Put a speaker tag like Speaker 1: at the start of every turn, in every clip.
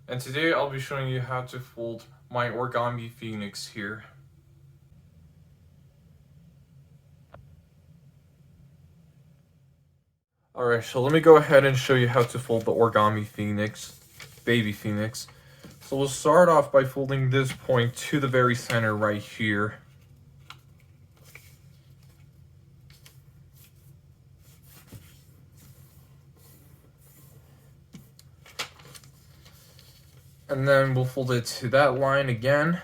Speaker 1: And today I'll be showing you how to fold my origami phoenix here. Alright, so let me go ahead and show you how to fold the origami phoenix, baby phoenix. So we'll start off by folding this point to the very center right here. And then we'll fold it to that line again.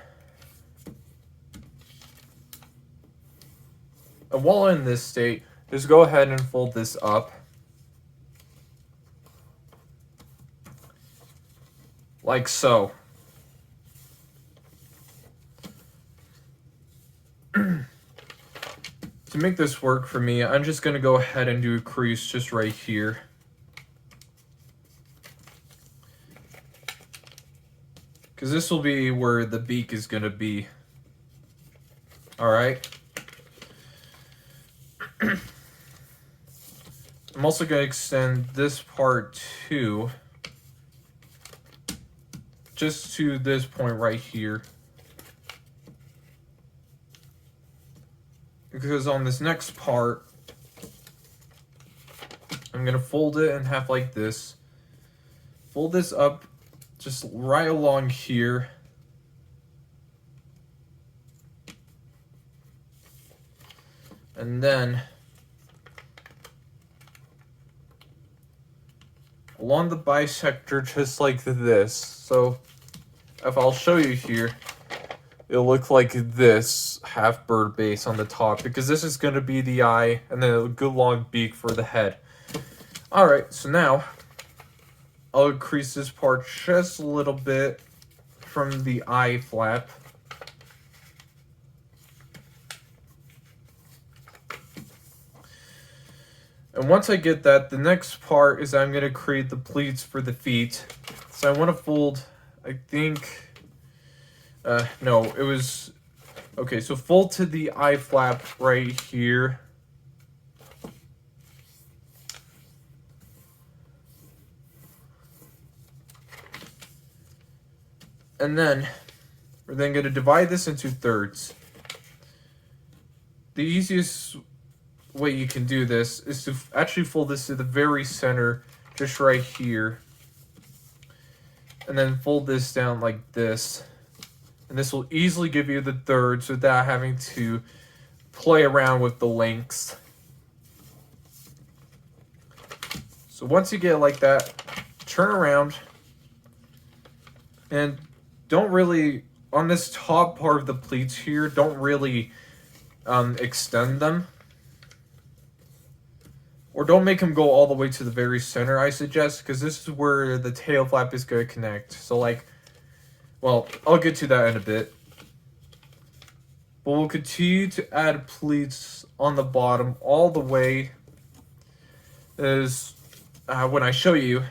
Speaker 1: And while in this state, just go ahead and fold this up. Like so. To make this work for me, I'm just going to go ahead and do a crease just right here. Because this will be where the beak is going to be. Alright. I'm also going to extend this part too. Just to this point right here. Because on this next part, I'm going to fold it in half like this. Fold this up just right along here. And then along the bisector just like this. So if I'll show you here, it'll look like this half bird base on the top, because this is going to be the eye and then a good long beak for the head. Alright, so now I'll crease this part just a little bit from the eye flap. And once I get that, the next part is I'm going to create the pleats for the feet. So I want to fold, I think, no, it was, okay, so fold to the eye flap right here. And then we're then going to divide this into thirds. The easiest way you can do this is to actually fold this to the very center, just right here. And then fold this down like this. And this will easily give you the thirds without having to play around with the lengths. So once you get it like that, turn around and don't really, on this top part of the pleats here, don't really extend them. Or don't make them go all the way to the very center, I suggest, because this is where the tail flap is going to connect. So like, well, I'll get to that in a bit. But we'll continue to add pleats on the bottom all the way as when I show you.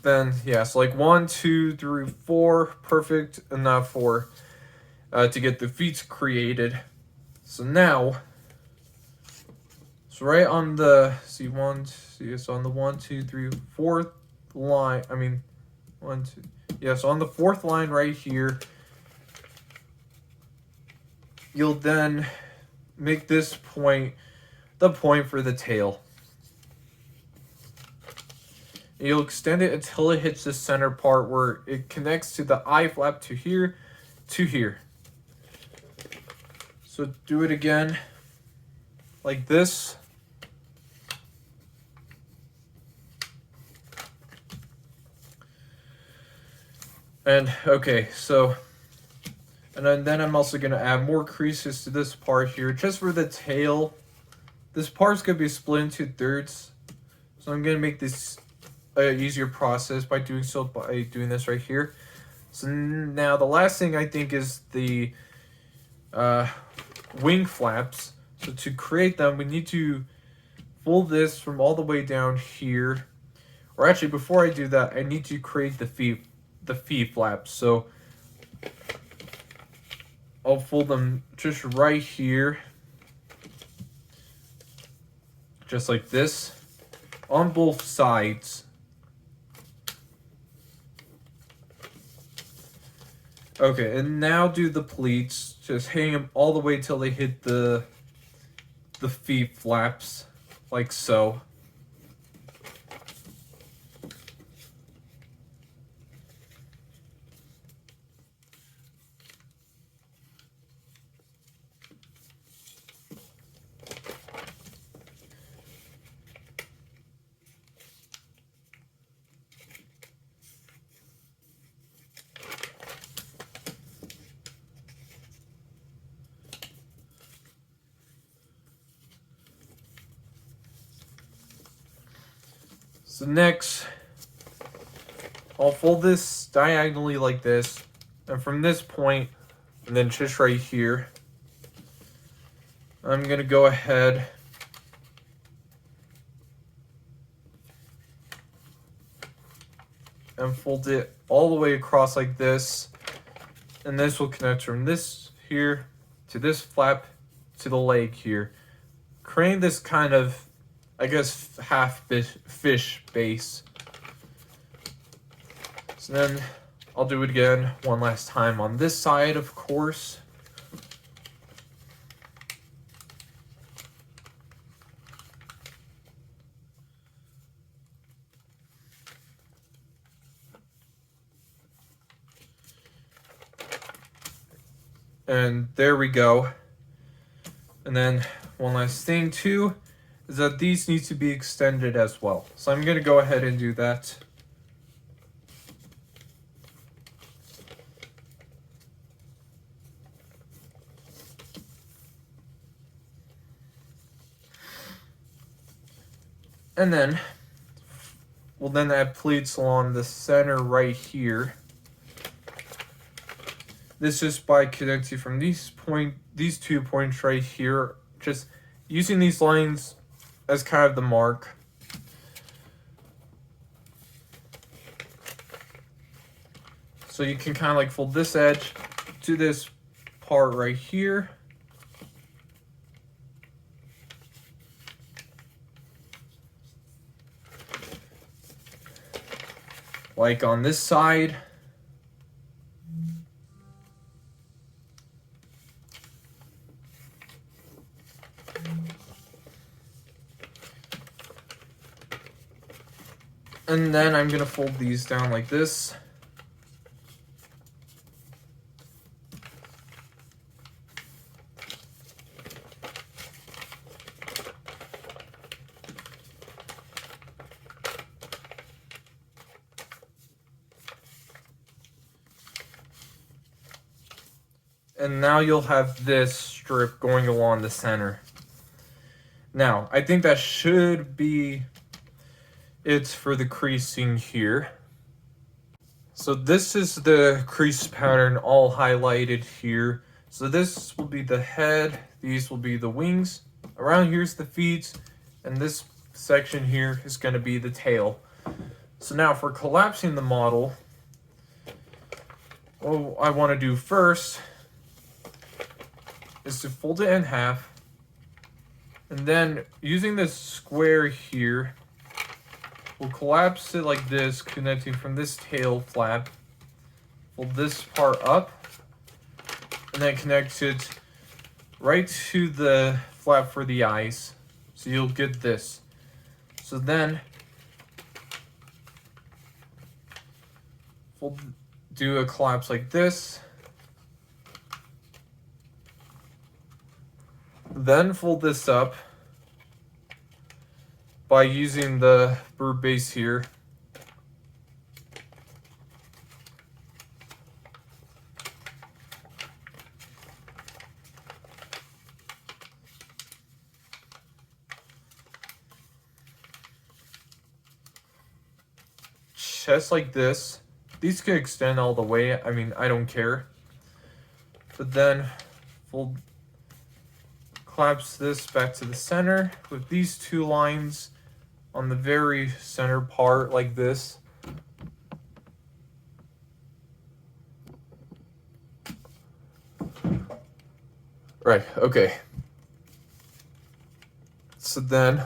Speaker 1: Then, yeah, so like 1, 2, 3, 4, perfect enough for to get the feet created. So now, so right on the, it's on the 1, 2, 3, 4th line, I mean, 1, 2, yeah, so on the 4th line right here, you'll then make this point the point for the tail. You'll extend it until it hits the center part where it connects to the eye flap to here, to here. So do it again, like this. And okay, so, and then I'm also going to add more creases to this part here, just for the tail. This part's going to be split into thirds. So I'm going to make this easier process by doing this right here. So now the last thing I think is the wing flaps. So to create them, we need to fold this from all the way down here. Or actually, before I do that, I need to create the feet flaps. So I'll fold them just right here. just like this, on both sides. Okay, and now do the pleats. Just hang them all the way till they hit the feet flaps, like so. So next, I'll fold this diagonally like this, and from this point, and then just right here, I'm gonna go ahead and fold it all the way across like this, and this will connect from this here to this flap to the leg here, creating this kind of, I guess, half fish base. So then I'll do it again one last time on this side, of course. And there we go. And then one last thing too is that these need to be extended as well. So I'm going to go ahead and do that. And then we'll then add pleats along the center right here. This is by connecting from these 2 points right here, just using these lines as kind of the mark. So you can kind of like fold this edge to this part right here. Like on this side. And then I'm going to fold these down like this. And now you'll have this strip going along the center. Now, I think that should be it for the creasing here. So this is the crease pattern all highlighted here. So this will be the head, these will be the wings, around here's the feet, and this section here is going to be the tail. So now for collapsing the model, what I want to do first is to fold it in half, and then using this square here, we'll collapse it like this, connecting from this tail flap. Fold this part up, and then connect it right to the flap for the eyes. So you'll get this. So then, do a collapse like this. Then fold this up by using the bird base here. Just like this. These can extend all the way. I mean, I don't care. But then fold, collapse this back to the center with these 2 lines on the very center part like this. Right, okay. So then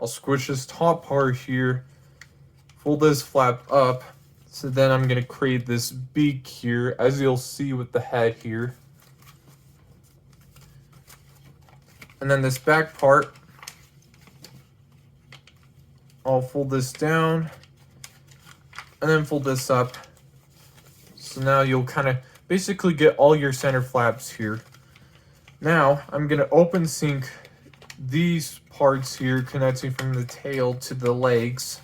Speaker 1: I'll squish this top part here, fold this flap up. So then I'm gonna create this beak here, as you'll see with the head here. And then this back part, I'll fold this down and then fold this up. So now you'll kind of basically get all your center flaps here. Now I'm gonna open sync these parts here connecting from the tail to the legs.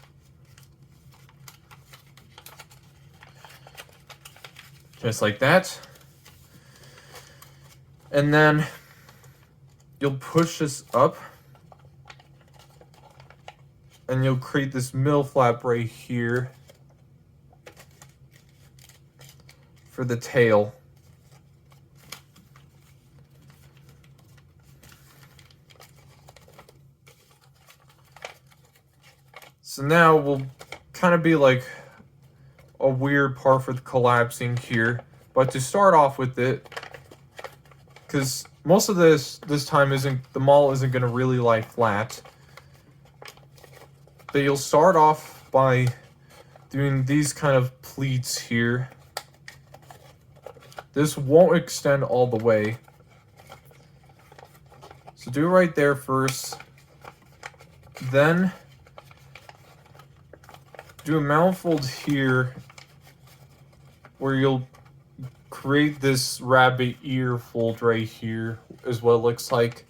Speaker 1: Just like that. And then you'll push this up and you'll create this middle flap right here for the tail. So now we'll kind of be like a weird part for the collapsing here, but to start off with it, because most of this time the model isn't going to really lie flat, but you'll start off by doing these kind of pleats here. This won't extend all the way, so do it right there first, then do a manifold here where you'll create this rabbit ear fold right here is what it looks like.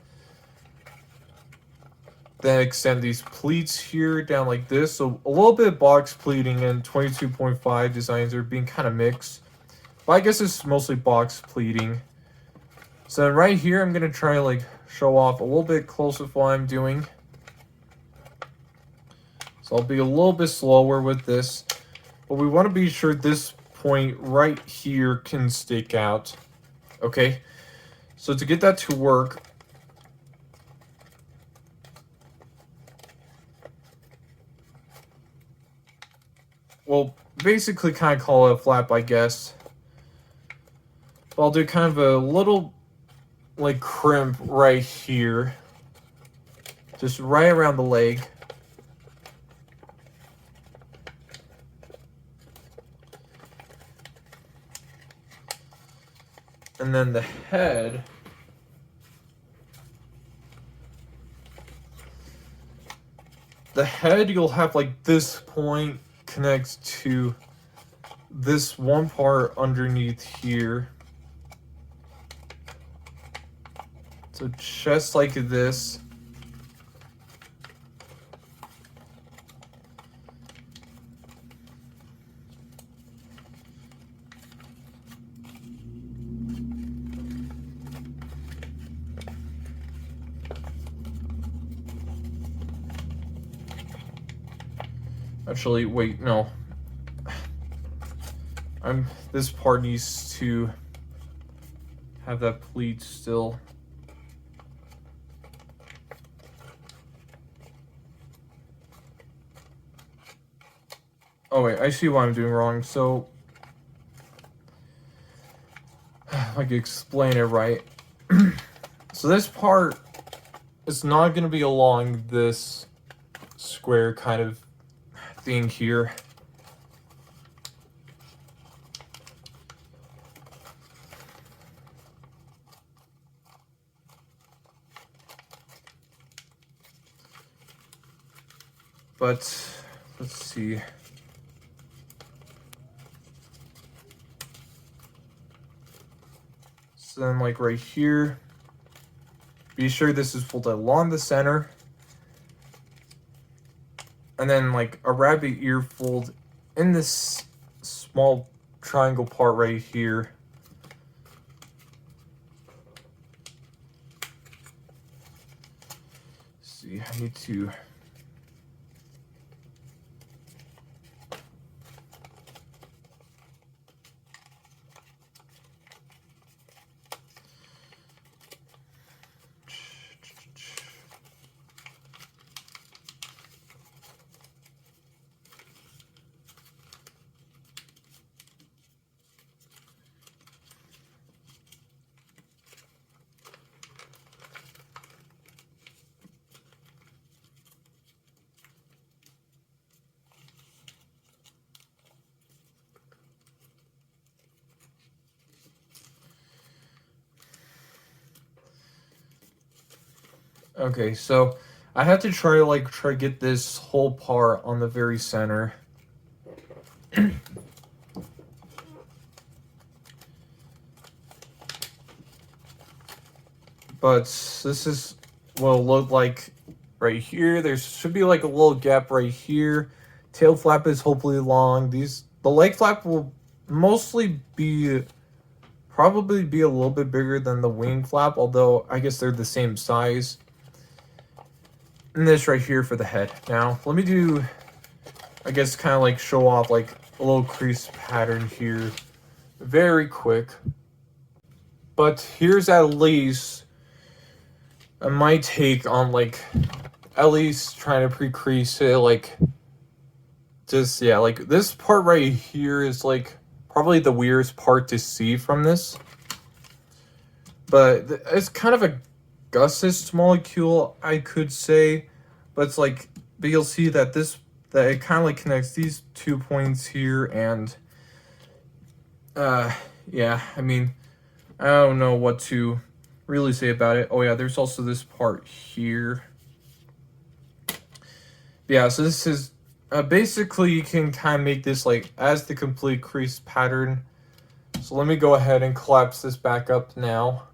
Speaker 1: Then extend these pleats here down like this. So a little bit of box pleating and 22.5 designs are being kind of mixed, but I guess it's mostly box pleating. So then right here I'm gonna try like show off a little bit close with what I'm doing. So I'll be a little bit slower with this, but we want to be sure this point right here can stick out. Okay, so to get that to work, we'll basically kind of call it a flap, I guess. But I'll do kind of a little like crimp right here, just right around the leg. And then the head, you'll have like this point connects to this one part underneath here. So just like this. Actually, wait, no. This part needs to have that pleat still. Oh wait, I see what I'm doing wrong. So, if I could explain it right. So this part is not going to be along this square kind of thing here. But let's see. So then like right here, be sure this is folded along the center. And then like a rabbit ear fold in this small triangle part right here. Let's see, I need to Okay, so I had to try to get this whole part on the very center. But this is what it'll look like right here. There should be like a little gap right here. Tail flap is hopefully long. The leg flap will mostly probably be a little bit bigger than the wing flap, although I guess they're the same size. And this right here for the head. Now, let me do, I guess, kind of like show off like a little crease pattern here very quick. But here's at least my take on like at least trying to pre-crease it, like just yeah, like this part right here is like probably the weirdest part to see from this. But it's kind of a gusset molecule, I could say, but it's like, but you'll see that that it kind of like connects these 2 points here, and yeah, I mean, I don't know what to really say about it. Oh yeah, there's also this part here. Yeah, so this is basically you can kind of make this like as the complete crease pattern. So let me go ahead and collapse this back up now.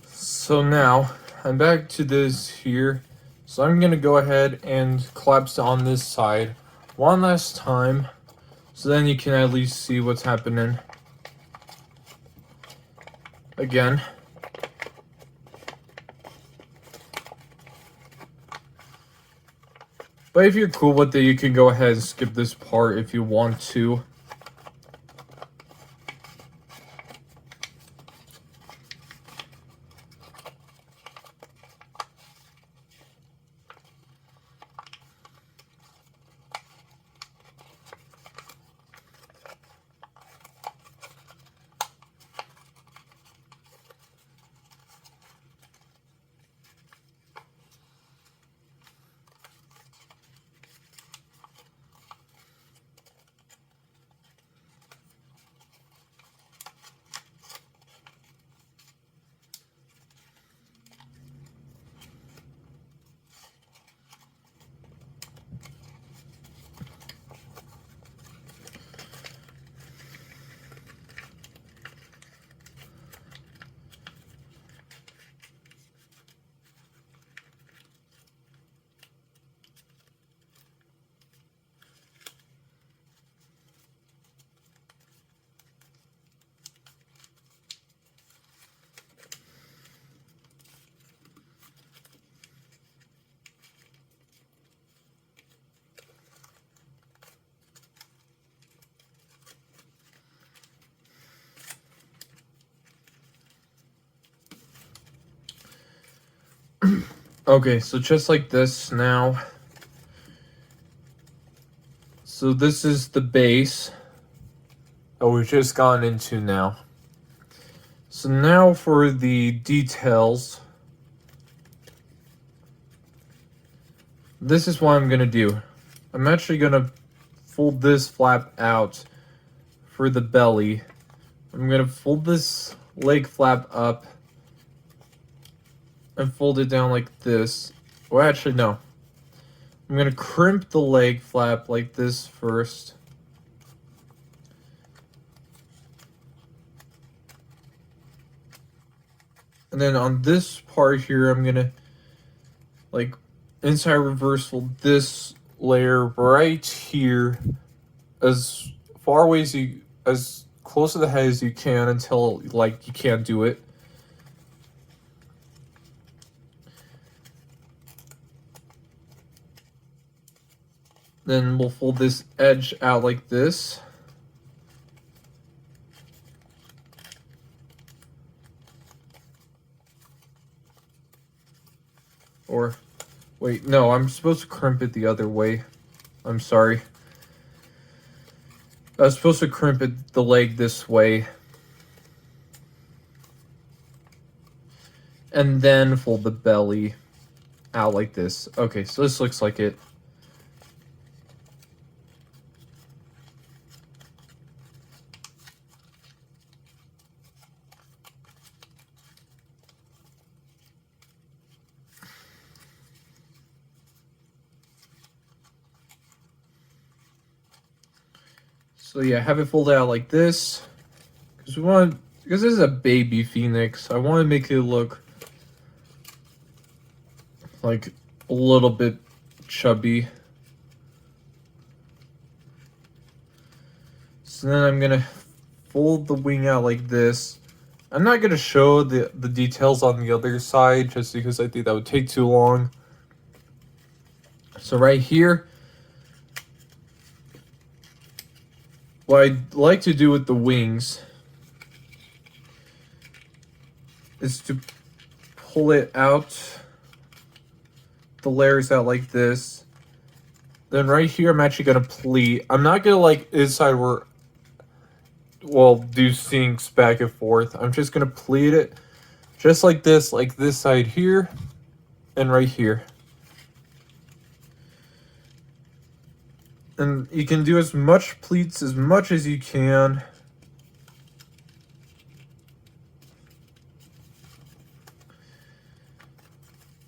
Speaker 1: So now I'm back to this here. So I'm gonna go ahead and collapse on this side one last time, so then you can at least see what's happening again. But if you're cool with it, you can go ahead and skip this part if you want to. Okay, so just like this now. So this is the base that we've just gone into now. So now for the details. This is what I'm gonna do. I'm actually gonna fold this flap out for the belly. I'm gonna fold this leg flap up and fold it down like this. Well, actually, no. I'm gonna crimp the leg flap like this first. And then on this part here, I'm gonna like inside reverse fold this layer right here as far away as close to the head as you can until like you can't do it. Then we'll fold this edge out like this. Or, wait, no, I'm supposed to crimp it the other way. I'm sorry. I was supposed to crimp it the leg this way. And then fold the belly out like this. Okay, so this looks like it. So yeah, have it folded out like this. Because this is a baby phoenix, I want to make it look like a little bit chubby. So then I'm gonna fold the wing out like this. I'm not gonna show the details on the other side just because I think that would take too long. So right here, what I'd like to do with the wings is to pull it out, the layers out like this. Then right here, I'm actually gonna pleat. I'm not gonna like inside where, well, do sinks back and forth. I'm just gonna pleat it just like this side here and right here. And you can do as much pleats as much as you can.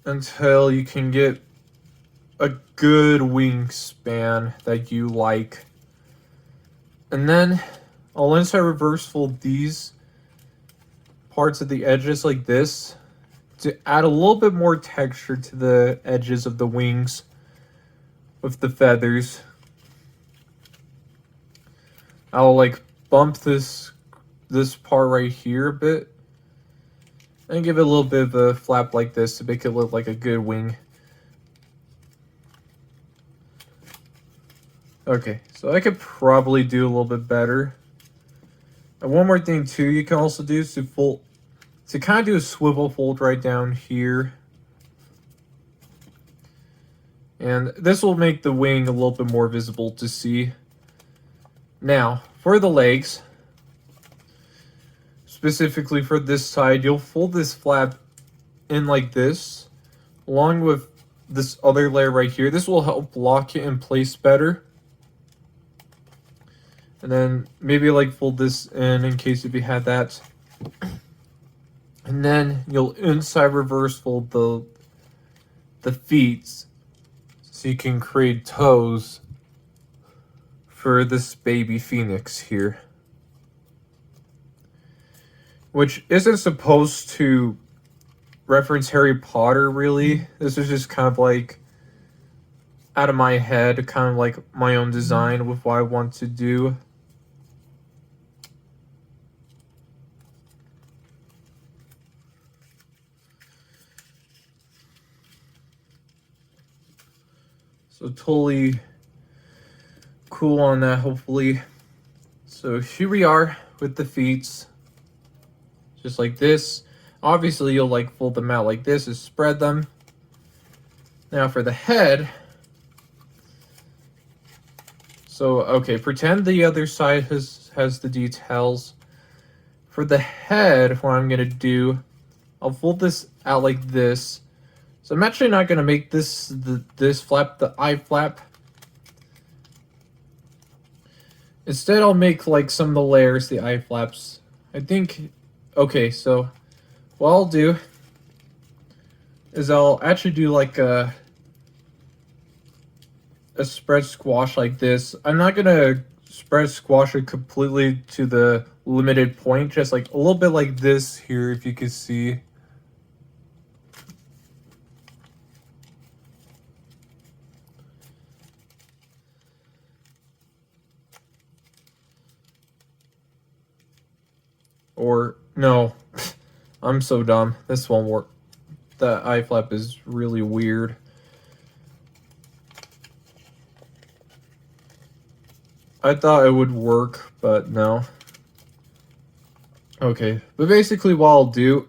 Speaker 1: Until you can get a good wingspan that you like. And then I'll inside reverse fold these parts at the edges like this to add a little bit more texture to the edges of the wings with the feathers. I'll like bump this part right here a bit and give it a little bit of a flap like this to make it look like a good wing. Okay, so I could probably do a little bit better. And one more thing too you can also do is to kind of do a swivel fold right down here. And this will make the wing a little bit more visible to see. Now, for the legs, specifically for this side, you'll fold this flap in like this, along with this other layer right here. This will help lock it in place better. And then maybe like fold this in case if you had that. And then you'll inside reverse fold the feet so you can create toes for this baby phoenix here. Which isn't supposed to reference Harry Potter really. This is just kind of like out of my head, kind of like my own design with what I want to do. So totally cool on that, hopefully. So here we are with the feet. Just like this. Obviously, you'll like fold them out like this and spread them. Now for the head. So, okay, pretend the other side has the details. For the head, what I'm going to do, I'll fold this out like this. So I'm actually not going to make this flap the eye flap. Instead, I'll make like some of the layers the eye flaps. I think, okay, so what I'll do is I'll actually do like a spread squash like this. I'm not going to spread squash it completely to the limited point, just like a little bit like this here, if you can see. Or, no, I'm so dumb. This won't work. The eye flap is really weird. I thought it would work, but no. Okay, but basically what I'll do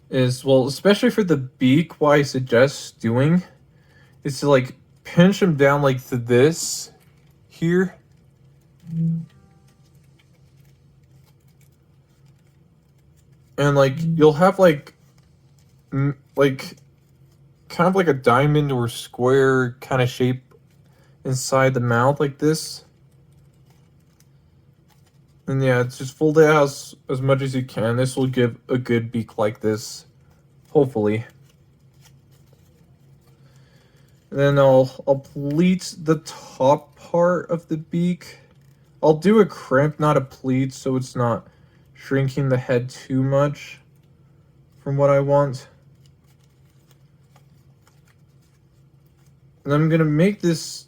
Speaker 1: is, well, especially for the beak, what I suggest doing is to like pinch them down like to this here. And like you'll have like kind of like a diamond or square kind of shape inside the mouth like this. And yeah, just fold it out as much as you can. This will give a good beak like this, hopefully. And then I'll pleat the top part of the beak. I'll do a crimp, not a pleat, so it's not shrinking the head too much from what I want. And I'm gonna make this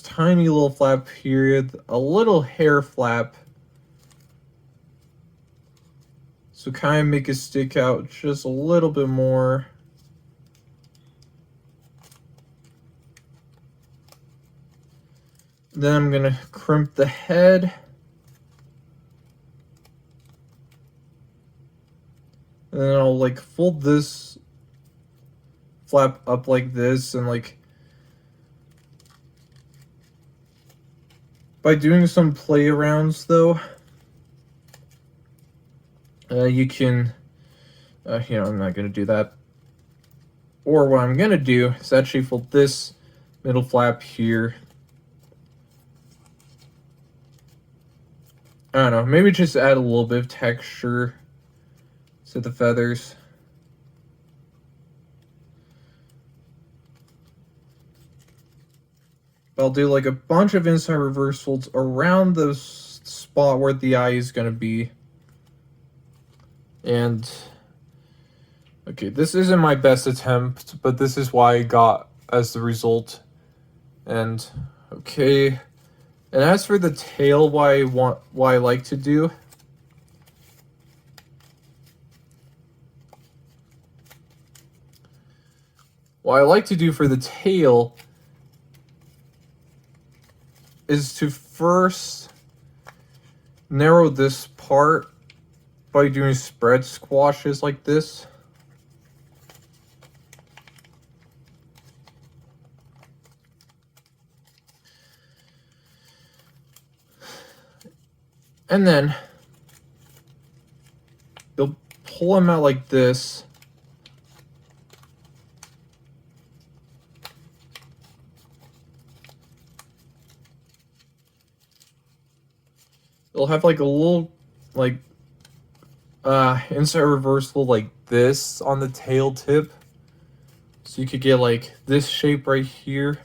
Speaker 1: tiny little flap here a little hair flap. So kind of make it stick out just a little bit more. Then I'm gonna crimp the head. And then I'll like fold this flap up like this, and like by doing some play arounds though, you can, I'm not gonna do that. Or what I'm gonna do is actually fold this middle flap here. I don't know, maybe just add a little bit of texture to the feathers. I'll do like a bunch of inside reverse folds around the spot where the eye is going to be. And okay, this isn't my best attempt, but this is why I got as the result. And okay, and as for the tail, why I like to do, what I like to do for the tail is to first narrow this part by doing spread squashes like this. And then you'll pull them out like this. You'll have like a little like inside reversal like this on the tail tip. So you could get like this shape right here.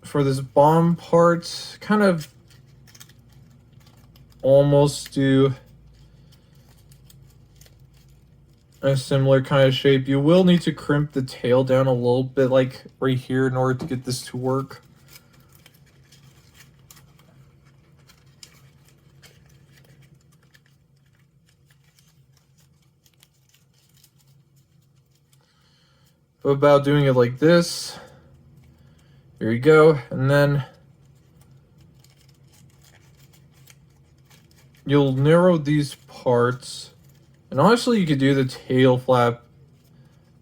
Speaker 1: For this bomb part, kind of almost do a similar kind of shape. You will need to crimp the tail down a little bit like right here in order to get this to work. But about doing it like this. Here you go, and then you'll narrow these parts, and honestly you could do the tail flap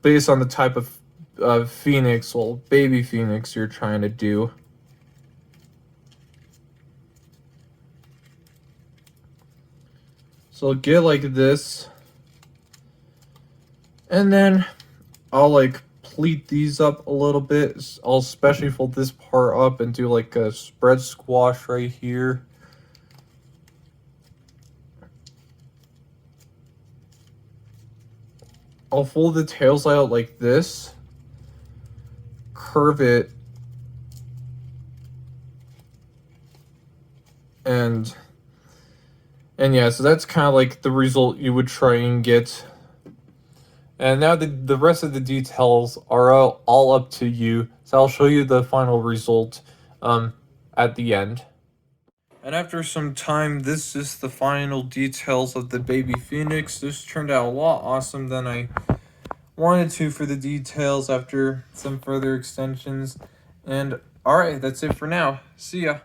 Speaker 1: based on the type of phoenix, well, baby phoenix you're trying to do. So I'll get like this, and then I'll like pleat these up a little bit. I'll especially fold this part up and do like a spread squash right here. I'll fold the tails out like this, curve it, and yeah, so that's kind of like the result you would try and get. And now the rest of the details are all up to you. So I'll show you the final result at the end. And after some time, this is the final details of the baby phoenix. This turned out a lot awesome than I wanted to for the details after some further extensions. And alright, that's it for now. See ya.